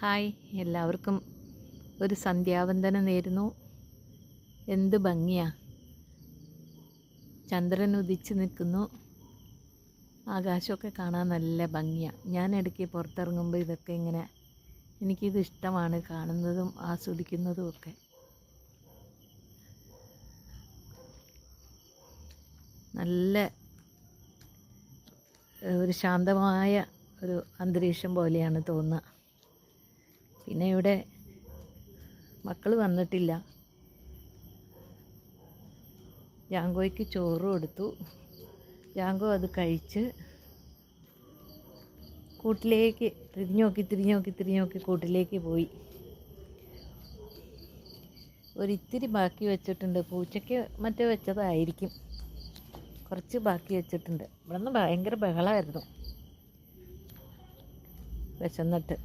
Hi, എല്ലാവർക്കും ഒരു സന്ധ്യാവന്ദനം നേരുന്നു. എന്ത് ഭംഗിയാ! ചന്ദ്രൻ ഉദിച്ച് നിൽക്കുന്നു. ആകാശമൊക്കെ കാണാൻ നല്ല ഭംഗിയാണ്. ഞാൻ ഇടയ്ക്ക് പുറത്തിറങ്ങുമ്പോൾ ഇതൊക്കെ ഇങ്ങനെ എനിക്കിത് ഇഷ്ടമാണ്, കാണുന്നതും ആസ്വദിക്കുന്നതും ഒക്കെ. നല്ല ഒരു ശാന്തമായ ഒരു അന്തരീക്ഷം പോലെയാണ് തോന്നുക. പിന്നെ ഇവിടെ മക്കൾ വന്നിട്ടില്ല. ജാങ്കോയ്ക്ക് ചോറ് കൊടുത്തു. ജാങ്കോ അത് കഴിച്ച് കൂട്ടിലേക്ക് തിരിഞ്ഞു നോക്കി കൂട്ടിലേക്ക് പോയി. ഒരിത്തിരി ബാക്കി വെച്ചിട്ടുണ്ട്. പൂച്ചയ്ക്ക് മറ്റേ വെച്ചതായിരിക്കും. കുറച്ച് ബാക്കി വെച്ചിട്ടുണ്ട്. ഇവിടെ നിന്ന് ഭയങ്കര ബഹളമായിരുന്നു വിശന്നിട്ട്.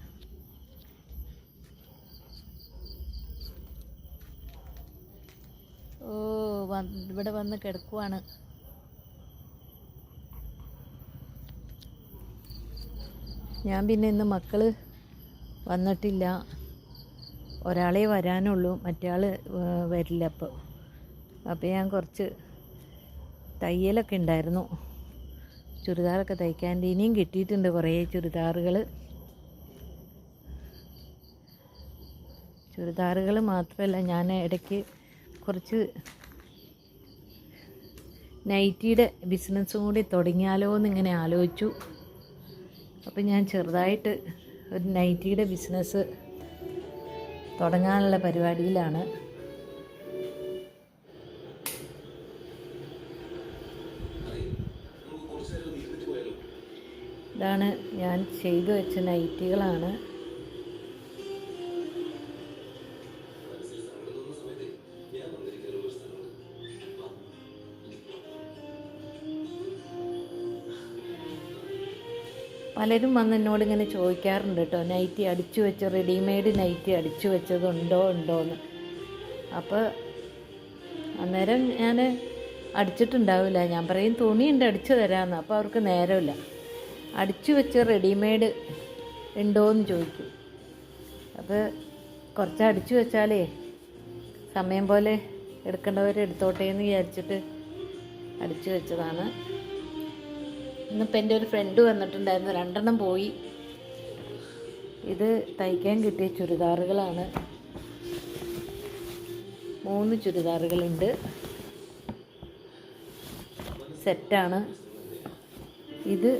ഇവിടെ വന്ന് കിടക്കുവാണ്. ഞാൻ പിന്നെ ഇന്ന് മക്കൾ വന്നിട്ടില്ല. ഒരാളെ വരാനുള്ളൂ, മറ്റേ ആൾ വരില്ല. അപ്പോൾ ഞാൻ കുറച്ച് തയ്യലൊക്കെ ഉണ്ടായിരുന്നു, ചുരിദാറൊക്കെ തയ്ക്കാൻ. ഇനിയും കിട്ടിയിട്ടുണ്ട് കുറേ ചുരിദാറുകൾ മാത്രമല്ല, ഞാൻ ഇടയ്ക്ക് കുറച്ച് നൈറ്റിയുടെ ബിസിനസ്സും കൂടി തുടങ്ങിയാലോ എന്നിങ്ങനെ ആലോചിച്ചു. അപ്പം ഞാൻ ചെറുതായിട്ട് ഒരു നൈറ്റിയുടെ ബിസിനസ് തുടങ്ങാനുള്ള പരിപാടിയിലാണ്. ഇതാണ് ഞാൻ ചെയ്തു വെച്ച നൈറ്റികളാണ്. പലരും വന്ന് എന്നോട് ഇങ്ങനെ ചോദിക്കാറുണ്ട് കേട്ടോ, നൈറ്റി അടിച്ചു വെച്ച റെഡിമെയ്ഡ് നൈറ്റി അടിച്ചു ഉണ്ടോയെന്ന്. അപ്പോൾ അന്നേരം ഞാൻ അടിച്ചിട്ടുണ്ടാവില്ല. ഞാൻ പറയും തുണിയുണ്ട് അടിച്ചു തരാമെന്ന്. അപ്പോൾ അവർക്ക് നേരമില്ല. അടിച്ചു വെച്ച റെഡിമെയ്ഡ് ഉണ്ടോയെന്ന് ചോദിക്കും. അപ്പോൾ കുറച്ച് അടിച്ചു വെച്ചാലേ സമയം പോലെ എടുക്കേണ്ടവർ എടുത്തോട്ടെ എന്ന് വിചാരിച്ചിട്ട് അടിച്ചു വെച്ചതാണ്. ഇന്നിപ്പോൾ എൻ്റെ ഒരു ഫ്രണ്ട് വന്നിട്ടുണ്ടായിരുന്നു, 2 എണ്ണം പോയി. ഇത് തയ്ക്കാൻ കിട്ടിയ ചുരിദാറുകളാണ്. 3 ചുരിദാറുകളുണ്ട്. സെറ്റാണ്. ഇത്